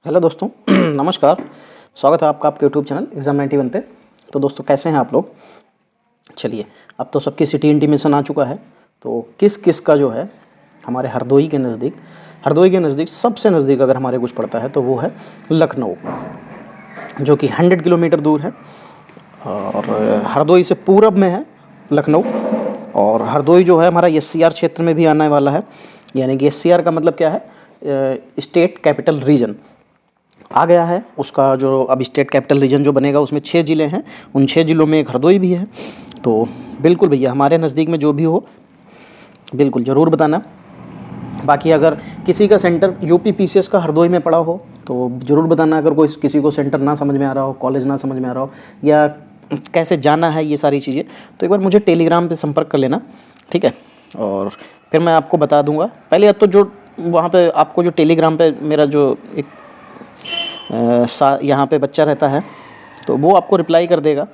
Hello दोस्तों नमस्कार। स्वागत है आपका आपके यूट्यूब चैनल एग्ज़ाम 91 पे। तो दोस्तों कैसे हैं आप लोग। चलिए, अब तो सबकी सिटी इंटीमेशन आ चुका है। तो किस किस का जो है हमारे हरदोई के नज़दीक सबसे नज़दीक अगर हमारे कुछ पड़ता है तो वो है लखनऊ, जो कि 100 किलोमीटर दूर है। और हरदोई से पूरब में है लखनऊ। और हरदोई जो है हमारा SCR क्षेत्र में भी आने वाला है। यानी कि SCR का मतलब क्या है, स्टेट कैपिटल रीजन आ गया है। उसका जो अब स्टेट कैपिटल रीजन जो बनेगा उसमें 6 ज़िले हैं, उन 6 ज़िलों में एक हरदोई भी है। तो बिल्कुल भैया हमारे नज़दीक में जो भी हो बिल्कुल ज़रूर बताना। बाकी अगर किसी का सेंटर UP PCS का हरदोई में पड़ा हो तो ज़रूर बताना। अगर कोई किसी को सेंटर ना समझ में आ रहा हो, कॉलेज ना समझ में आ रहा हो, या कैसे जाना है ये सारी चीज़ें, तो एक बार मुझे टेलीग्राम पे संपर्क कर लेना, ठीक है। और फिर मैं आपको बता दूंगा। पहले तो जो वहाँ पे आपको जो टेलीग्राम पे मेरा जो एक यहाँ पे बच्चा रहता है तो वो आपको रिप्लाई कर देगा,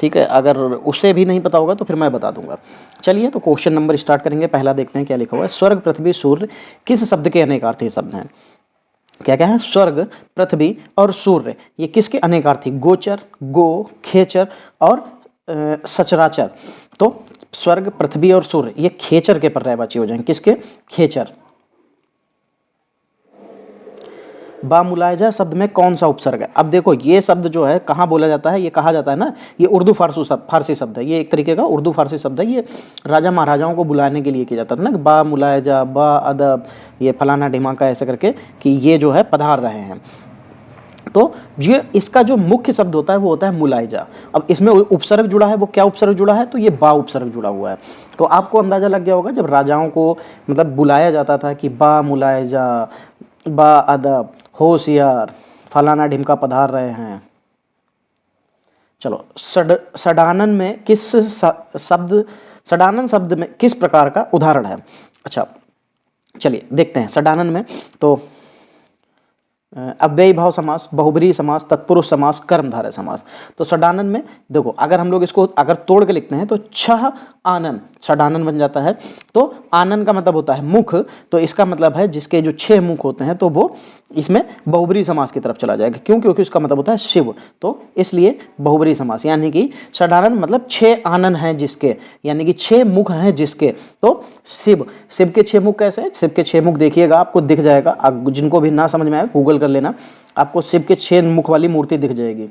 ठीक है। अगर उसे भी नहीं पता होगा तो फिर मैं बता दूंगा। चलिए, तो क्वेश्चन नंबर स्टार्ट करेंगे। पहला देखते हैं क्या लिखा हुआ है। स्वर्ग, पृथ्वी, सूर्य किस शब्द के अनेकार्थी शब्द हैं। क्या क्या है, स्वर्ग, पृथ्वी और सूर्य, ये किसके अनेकार्थी। गोचर, गो, खेचर और सचराचर। तो स्वर्ग, पृथ्वी और सूर्य ये खेचर के पर्यायवाची हो जाएंगे। किसके, खेचर। बामुलायजा शब्द में कौन सा उपसर्ग है। अब देखो ये शब्द जो है कहाँ बोला जाता है, ये कहा जाता है ना, ये उर्दू फारसी शब्द है। ये एक तरीके का उर्दू फारसी शब्द है। ये राजा महाराजाओं को बुलाने के लिए किया जाता था ना, बामुलायजा, बा अदब, ये फलाना ढिमाका ऐसे करके कि ये जो है पधार रहे हैं। तो ये इसका जो मुख्य शब्द होता है वो होता है मुलायजा। अब इसमें उपसर्ग जुड़ा है, वो क्या उपसर्ग जुड़ा है, तो ये बा उपसर्ग जुड़ा हुआ है। तो आपको अंदाजा लग गया होगा जब राजाओं को मतलब बुलाया जाता था कि बा मुलायजा, बा अदब, होशियार, फलाना ढिमका पधार रहे हैं। चलो, सडानन में किस शब्द, सडानन शब्द में किस प्रकार का उदाहरण है। अच्छा चलिए देखते हैं सडानन में। तो अव्ययी भाव समास, बहुब्रीहि समास, तत्पुरुष समास, कर्मधारय समास। तो सडानन में देखो, अगर हम लोग इसको अगर तोड़ के लिखते हैं तो छह आनन सडानन बन जाता है। तो आनन का मतलब होता है मुख, तो इसका मतलब है जिसके जो 6 मुख होते हैं तो वो इसमें बहुब्रीहि समास की तरफ चला जाएगा। क्यों, क्योंकि इसका मतलब होता है शिव, तो इसलिए बहुब्रीहि समास। यानी कि सडानन मतलब 6 आनन हैं जिसके, यानी कि 6 मुख हैं जिसके। तो शिव, शिव के 6 मुख कैसे हैं, शिव के 6 मुख देखिएगा आपको दिख जाएगा। जिनको भी ना समझ में आए गूगल कर लेना, आपको शिव के 6 मुख वाली मूर्ति दिख जाएगी।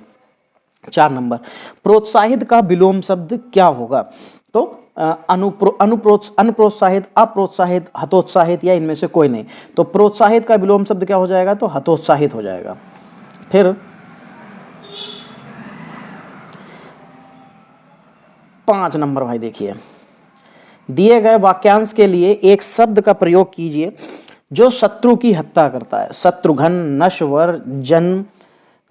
4 नंबर, प्रोत्साहित का विलोम शब्द क्या होगा। तो अनुप्रोत्साहित, अप्रोत्साहित, हतोत्साहित या इनमें से कोई नहीं। तो प्रोत्साहित का विलोम शब्द क्या हो जाएगा, तो हतोत्साहित हो जाएगा। फिर 5 नंबर भाई देखिए, दिए गए वाक्यांश के लिए एक शब्द का प्रयोग कीजिए जो शत्रु की हत्या करता है। शत्रुघ्न, नश्वर, जन्म,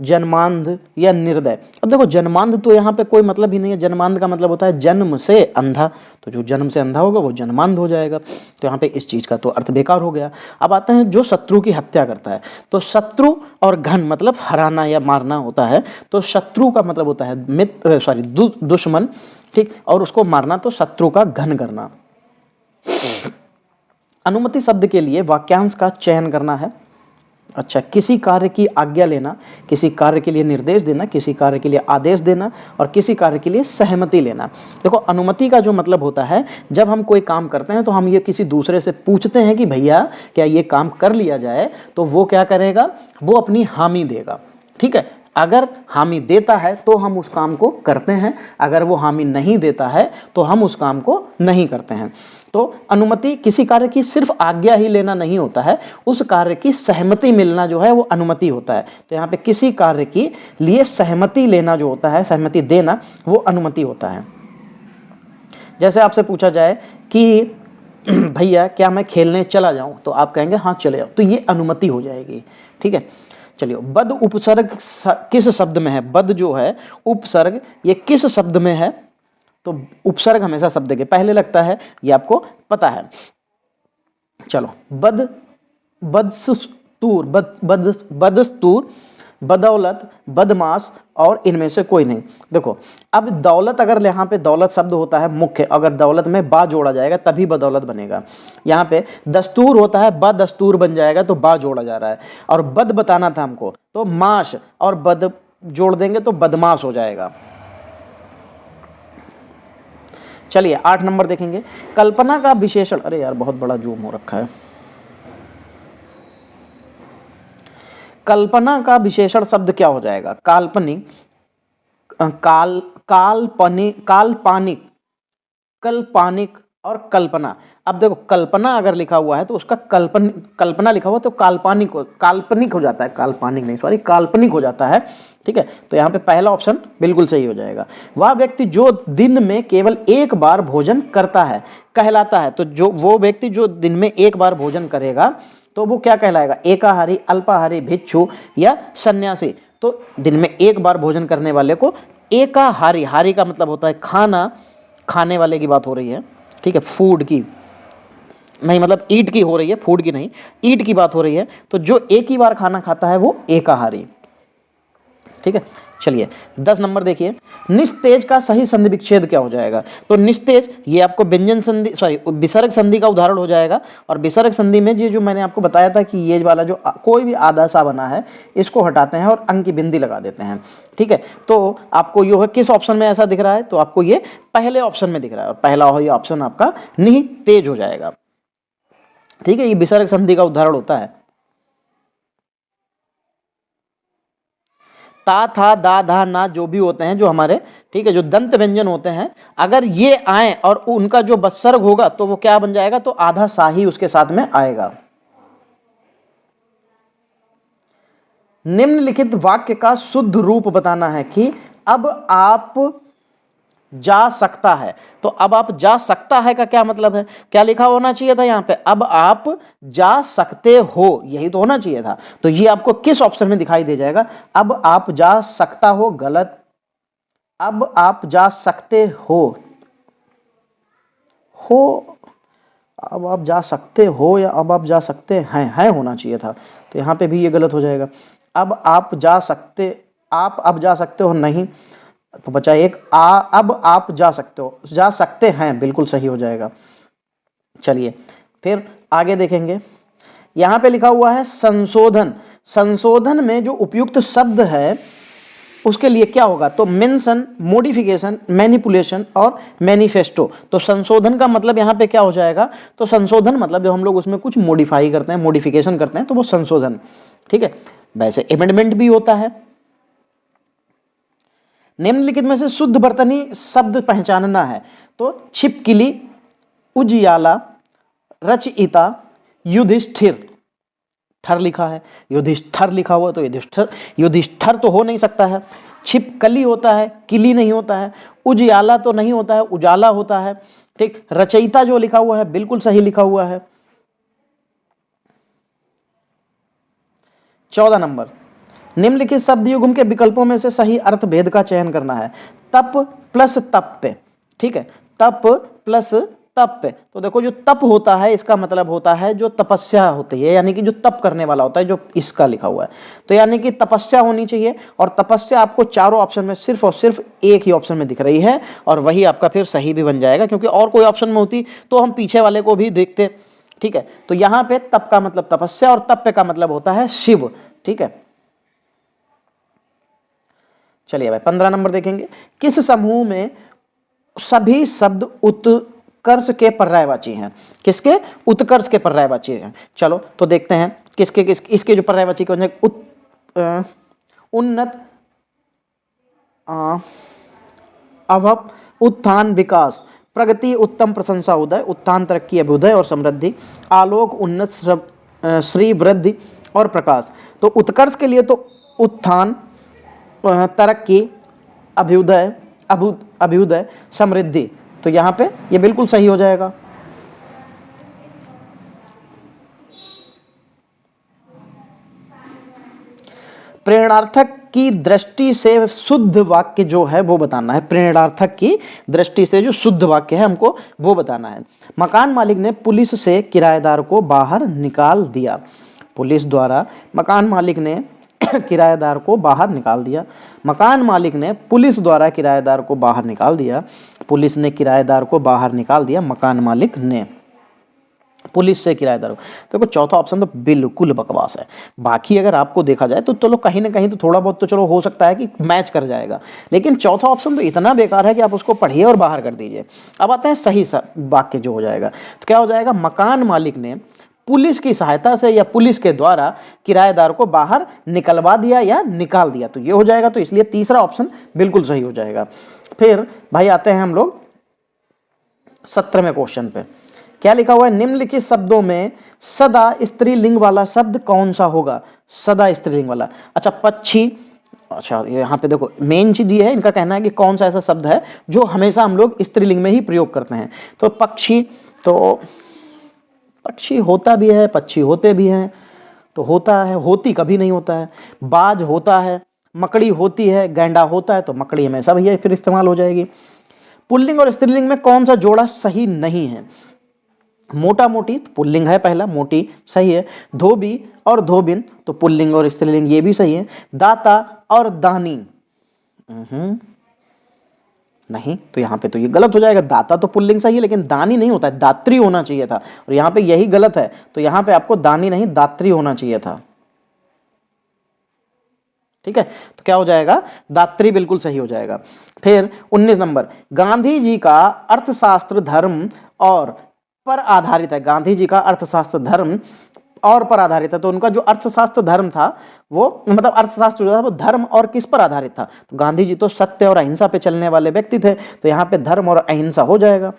जन्मांध या निर्दय। अब देखो जन्मांध तो यहाँ पे कोई मतलब ही नहीं है। जन्मांध का मतलब होता है जन्म से अंधा, तो जो जन्म से अंधा होगा वो जन्मांध हो जाएगा। तो यहाँ पे इस चीज का तो अर्थ बेकार हो गया। अब आते हैं जो शत्रु की हत्या करता है। तो शत्रु और घन मतलब हराना या मारना होता है। तो शत्रु का मतलब होता है मित्र, सॉरी दुश्मन, ठीक, और उसको मारना तो शत्रु का घन करना। अनुमति शब्द के लिए वाक्यांश का चयन करना है। अच्छा, किसी कार्य की आज्ञा लेना, किसी कार्य के लिए निर्देश देना, किसी कार्य के लिए आदेश देना और किसी कार्य के लिए सहमति लेना। देखो अनुमति का जो मतलब होता है, जब हम कोई काम करते हैं तो हम ये किसी दूसरे से पूछते हैं कि भैया क्या ये काम कर लिया जाए, तो वो क्या करेगा, वो अपनी हामी देगा, ठीक है। अगर हामी देता है तो हम उस काम को करते हैं, अगर वो हामी नहीं देता है तो हम उस काम को नहीं करते हैं। तो अनुमति किसी कार्य की सिर्फ आज्ञा ही लेना नहीं होता है, उस कार्य की सहमति मिलना जो है वो अनुमति होता है। तो यहाँ पे किसी कार्य के लिए सहमति लेना जो होता है, सहमति देना, वो अनुमति होता है। जैसे आपसे पूछा जाए कि भैया क्या मैं खेलने चला जाऊं, तो आप कहेंगे हाँ चले जाओ, तो ये अनुमति हो जाएगी, ठीक है। चलिए, बद उपसर्ग किस शब्द में है। बद जो है उपसर्ग, ये किस शब्द में है। तो उपसर्ग हमेशा शब्द के पहले लगता है, ये आपको पता है। चलो, बदस्तूर, बदस्तूर बदौलत, बदमाश और इनमें से कोई नहीं। देखो अब दौलत, अगर यहाँ पे दौलत शब्द होता है मुख्य, अगर दौलत में बा जोड़ा जाएगा तभी बदौलत बनेगा। यहाँ पे दस्तूर होता है, बदस्तूर बन जाएगा तो बा जोड़ा जा रहा है। और बद बताना था हमको, तो माश और बद जोड़ देंगे तो बदमाश हो जाएगा। चलिए 8 नंबर देखेंगे, कल्पना का विशेषण। अरे यार बहुत बड़ा जूम हो रखा है। कल्पना का विशेषण शब्द क्या हो जाएगा? काल्पनिक, काल्पनिक, कल्पनिक और कल्पना। अब देखो कल्पना अगर लिखा हुआ है तो उसका कल्पना लिखा हुआ तो काल्पनिक हो जाता है, काल्पनिक नहीं सॉरी काल्पनिक हो जाता है। ठीक है, तो यहाँ पे पहला ऑप्शन बिल्कुल सही हो जाएगा। वह व्यक्ति जो दिन में केवल एक बार भोजन करता है कहलाता है। तो जो वो व्यक्ति जो दिन में एक बार भोजन करेगा तो वो क्या कहलाएगा? एकाहारी, अल्पाहारी, भिक्षु या सन्यासी। तो दिन में एक बार भोजन करने वाले को एकाहारी, हारी का मतलब होता है खाना, खाने वाले की बात हो रही है। ठीक है, फूड की नहीं, मतलब ईट की हो रही है, फूड की नहीं, ईट की बात हो रही है। तो जो एक ही बार खाना खाता है वो एकाहारी। ठीक है, चलिए 10 नंबर देखिए, निस्तेज का सही संधि विच्छेद क्या हो जाएगा? तो निस्तेज ये आपको व्यंजन संधि विसर्ग संधि का उदाहरण हो जाएगा। और विसर्ग संधि में ये जो मैंने आपको बताया था कि ये वाला जो कोई भी आधा सा बना है इसको हटाते हैं और अंक की बिंदी लगा देते हैं। ठीक है, तो आपको यो है किस ऑप्शन में ऐसा दिख रहा है? तो आपको ये पहले ऑप्शन में दिख रहा है, और पहला ये ऑप्शन आपका निस्तेज हो जाएगा। ठीक है, ये विसर्ग संधि का उदाहरण होता है। ता, था, दा, धा, ना जो भी होते हैं जो हमारे, ठीक है, जो दंत व्यंजन होते हैं, अगर ये आए और उनका जो बत्सर्ग होगा तो वो क्या बन जाएगा? तो आधा सा ही उसके साथ में आएगा। निम्नलिखित वाक्य का शुद्ध रूप बताना है कि अब आप जा सकता है। तो अब आप जा सकता है का क्या मतलब है? क्या लिखा होना चाहिए था यहाँ पे? अब आप जा सकते हो, यही तो होना चाहिए था। तो ये आपको किस ऑप्शन में दिखाई दे जाएगा? अब आप जा सकता हो, गलत। अब आप जा सकते हो, अब आप जा सकते हो या अब आप जा सकते हैं होना चाहिए था। तो यहाँ पे भी ये गलत हो जाएगा। अब आप जा सकते, आप अब जा सकते हो नहीं, तो बचा एक अब आप जा सकते हो, जा सकते हैं बिल्कुल सही हो जाएगा। चलिए फिर आगे देखेंगे, यहाँ पे लिखा हुआ है संशोधन। संशोधन में जो उपयुक्त शब्द है उसके लिए क्या होगा? तो मेंशन, मॉडिफिकेशन, मैनिपुलेशन और मैनिफेस्टो। तो संशोधन का मतलब यहाँ पे क्या हो जाएगा? तो संशोधन मतलब जब हम लोग उसमें कुछ मॉडिफाई करते हैं, मॉडिफिकेशन करते हैं तो वो संशोधन। ठीक है, वैसे अमेंडमेंट भी होता है। निम्नलिखित में से शुद्ध वर्तनी शब्द पहचानना है। तो छिपकली, उजियाला, रचयिता, युधिष्ठिर। ठर लिखा है, युधिष्ठर लिखा हुआ, तो युधिष्ठर तो हो नहीं सकता है। छिपकली होता है, किली नहीं होता है। उजियाला तो नहीं होता है, उजाला होता है। ठीक, रचयिता जो लिखा हुआ है बिल्कुल सही लिखा हुआ है। 14 नंबर, निम्नलिखित शब्द युग्म के विकल्पों में से सही अर्थ भेद का चयन करना है। तप प्लस तप पे। ठीक है, तप प्लस तप पे। तो देखो जो तप होता है इसका मतलब होता है जो तपस्या होती है, यानी कि जो तप करने वाला होता है, जो इसका लिखा हुआ है। तो यानी कि तपस्या होनी चाहिए, और तपस्या आपको चारों ऑप्शन में सिर्फ और सिर्फ एक ही ऑप्शन में दिख रही है, और वही आपका फिर सही भी बन जाएगा, क्योंकि और कोई ऑप्शन में होती तो हम पीछे वाले को भी देखते। ठीक है, तो यहाँ पे तप का मतलब तपस्या और तप का मतलब होता है शिव। ठीक है, चलिए भाई 15 नंबर देखेंगे, किस समूह में सभी शब्द उत्कर्ष के पर्यायवाची हैं? किसके? उत्कर्ष के पर्यायवाची हैं। चलो तो देखते हैं किसके इसके जो पर्यायवाची कौन है? उन्नत, अभव, उत्थान, विकास, प्रगति, उत्तम, प्रशंसा, उदय, उत्थान, तरक्की, अभ्युदय और समृद्धि, आलोक, उन्नत, श्री, वृद्धि और प्रकाश। तो उत्कर्ष के लिए तो उत्थान, तरक्की, अभ्युदय, समृद्धि। तो यहाँ पे ये बिल्कुल सही हो जाएगा। प्रेरणार्थक की दृष्टि से शुद्ध वाक्य जो है वो बताना है। प्रेरणार्थक की दृष्टि से जो शुद्ध वाक्य है हमको वो बताना है। मकान मालिक ने पुलिस से किराएदार को बाहर निकाल दिया। पुलिस द्वारा मकान मालिक ने किराएदार को बाहर निकाल दिया। मकान मालिक ने पुलिस द्वारा किराएदार को बाहर निकाल दिया। पुलिस ने किराएदार को बाहर निकाल दिया, मकान मालिक ने पुलिस से किराएदार को। देखो चौथा ऑप्शन तो बिल्कुल बकवास है। बाकी अगर आपको देखा जाए तो चलो कहीं ना कहीं तो थोड़ा बहुत तो चलो हो सकता है कि मैच कर जाएगा, लेकिन चौथा ऑप्शन तो इतना बेकार है कि आप उसको पढ़िए और बाहर कर दीजिए। अब आते हैं सही वाक्य जो हो जाएगा, तो क्या हो जाएगा, मकान मालिक ने पुलिस की सहायता से या पुलिस के द्वारा किराएदार को बाहर निकलवा दिया या निकाल दिया, तो ये हो जाएगा। तो इसलिए तीसरा ऑप्शन बिल्कुल सही हो जाएगा। फिर भाई आते हैं हम लोग 17वें क्वेश्चन पे। क्या लिखा हुआ है, निम्नलिखित शब्दों में सदा स्त्रीलिंग वाला शब्द कौन सा होगा। सदा स्त्रीलिंग वाला, अच्छा पक्षी। अच्छा यहाँ पे देखो मेन चीज ये है, इनका कहना है कि कौन सा ऐसा शब्द है जो हमेशा हम लोग स्त्रीलिंग में ही प्रयोग करते हैं। तो पक्षी, तो पक्षी होता भी है, पक्षी होते भी हैं, तो होता है, होती कभी नहीं होता है। बाज होता है, मकड़ी होती है, गैंडा होता है, तो मकड़ी हमेशा भैया फिर इस्तेमाल हो जाएगी। पुल्लिंग और स्त्रीलिंग में कौन सा जोड़ा सही नहीं है। मोटा मोटी तो पुल्लिंग है पहला, मोटी सही है। धोबी और धोबिन तो पुल्लिंग और स्त्रीलिंग ये भी सही है। दाता और दानी नहीं, तो यहाँ पे तो ये गलत हो जाएगा। दाता तो पुल्लिंग सही है, लेकिन दानी नहीं होता है, दात्री होना चाहिए था, और यहाँ पे यही गलत है। तो यहाँ पे आपको दानी नहीं दात्री होना चाहिए था। ठीक है, तो क्या हो जाएगा, दात्री बिल्कुल सही हो जाएगा। फिर 19 नंबर, गांधी जी का अर्थशास्त्र धर्म और पर आधारित है। गांधी जी का अर्थशास्त्र धर्म और पर आधारित है, तो उनका जो अर्थशास्त्र धर्म था वो मतलब अर्थशास्त्र जो था वो धर्म और किस पर आधारित था। तो गांधी जी तो सत्य और अहिंसा पे चलने वाले व्यक्ति थे, तो यहाँ पे धर्म और अहिंसा हो जाएगा।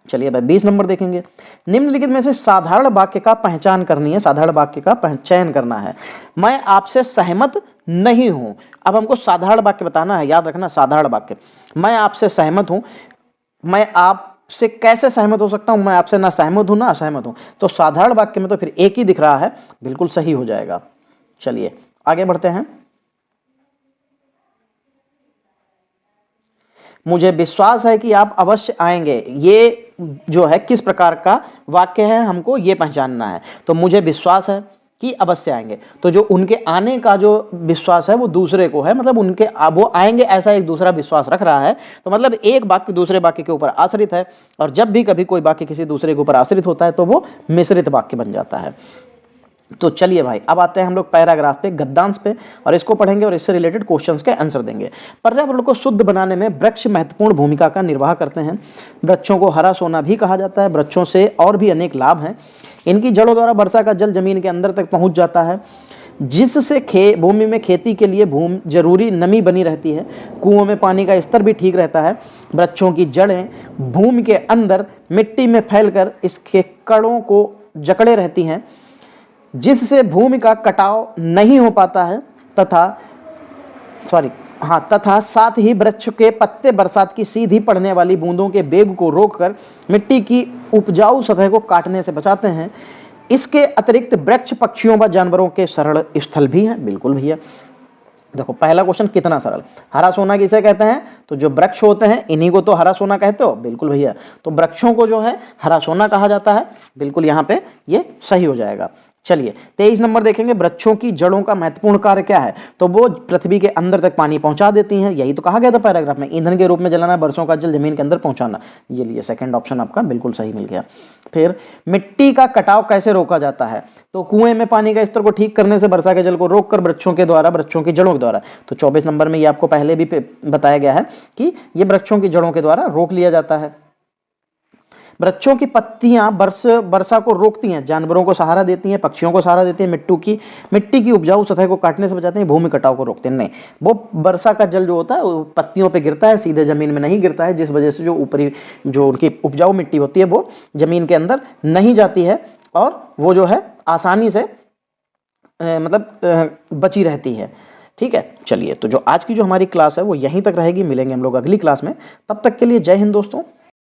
चलिए भाई 20 नंबर देखेंगे। निम्नलिखित में से साधारण वाक्य का पहचान करनी है, साधारण वाक्य का चयन करना है। मैं आपसे सहमत नहीं हूं। अब हमको साधारण वाक्य बताना है, याद रखना साधारण वाक्य। मैं आपसे सहमत हूं, मैं आपसे कैसे सहमत हो सकता हूं, मैं आपसे ना सहमत हूं ना असहमत हूं। तो साधारण वाक्य में तो फिर एक ही दिख रहा है, बिल्कुल सही हो जाएगा। चलिए आगे बढ़ते हैं। मुझे विश्वास है कि आप अवश्य आएंगे, ये जो है किस प्रकार का वाक्य है, हमको ये पहचानना है। तो मुझे विश्वास है कि अवश्य आएंगे, तो जो उनके आने का जो विश्वास है वो दूसरे को है, मतलब उनके वो आएंगे ऐसा एक दूसरा विश्वास रख रहा है। तो मतलब एक वाक्य दूसरे वाक्य के ऊपर आश्रित है, और जब भी कभी कोई वाक्य किसी दूसरे के ऊपर आश्रित होता है तो वो मिश्रित वाक्य बन जाता है। तो चलिए भाई अब आते हैं हम लोग पैराग्राफ पे, गद्यांश पे, और इसको पढ़ेंगे और इससे रिलेटेड क्वेश्चंस के आंसर देंगे। पर्यावरण को शुद्ध बनाने में वृक्ष महत्वपूर्ण भूमिका का निर्वाह करते हैं। वृक्षों को हरा सोना भी कहा जाता है। वृक्षों से और भी अनेक लाभ हैं। इनकी जड़ों द्वारा वर्षा का जल जमीन के अंदर तक पहुंच जाता है, जिससे भूमि में खेती के लिए जरूरी नमी बनी रहती है। कुओं में पानी का स्तर भी ठीक रहता है। वृक्षों की जड़ें भूमि के अंदर मिट्टी में फैलकर इसके कणों को जकड़े रहती हैं, जिससे भूमि का कटाव नहीं हो पाता है, तथा साथ ही वृक्ष के पत्ते बरसात की सीधी पड़ने वाली बूंदों के वेग को रोककर मिट्टी की उपजाऊ सतह को काटने से बचाते हैं। इसके अतिरिक्त वृक्ष पक्षियों व जानवरों के शरण स्थल भी हैं। बिल्कुल भैया, देखो पहला क्वेश्चन कितना सरल, हरा सोना किसे कहते हैं, तो जो वृक्ष होते हैं इन्हीं को तो हरा सोना कहते हो। बिल्कुल भैया, तो वृक्षों को जो है हरा सोना कहा जाता है। बिल्कुल यहाँ पे ये सही हो जाएगा। चलिए 23 नंबर देखेंगे। वृक्षों की जड़ों का महत्वपूर्ण कार्य क्या है, तो वो पृथ्वी के अंदर तक पानी पहुंचा देती हैं। यही तो कहा गया था पैराग्राफ में, ईंधन के रूप में जलाना, वर्षों का जल जमीन के अंदर पहुंचाना। ये लिए सेकंड ऑप्शन आपका बिल्कुल सही मिल गया। फिर मिट्टी का कटाव कैसे रोका जाता है, तो कुएं में पानी का स्तर को ठीक करने से, वर्षा के जल को रोककर वृक्षों के द्वारा, वृक्षों की जड़ों के द्वारा। तो 24 नंबर में ये आपको पहले भी बताया गया है कि ये वृक्षों की जड़ों के द्वारा रोक लिया जाता है। वृक्षों की पत्तियां वर्षा को रोकती हैं, जानवरों को सहारा देती हैं, पक्षियों को सहारा देती हैं, मिट्टी की उपजाऊ सतह को काटने से बचाते हैं, भूमि कटाव को रोकते हैं। नहीं, वो वर्षा का जल जो होता है वो पत्तियों पे गिरता है, सीधे जमीन में नहीं गिरता है, जिस वजह से जो ऊपरी जो उनकी उपजाऊ मिट्टी होती है वो जमीन के अंदर नहीं जाती है, और वो जो है आसानी से बची रहती है। ठीक है, चलिए तो जो आज की जो हमारी क्लास है वो यहीं तक रहेगी। मिलेंगे हम लोग अगली क्लास में, तब तक के लिए जय हिंद दोस्तों।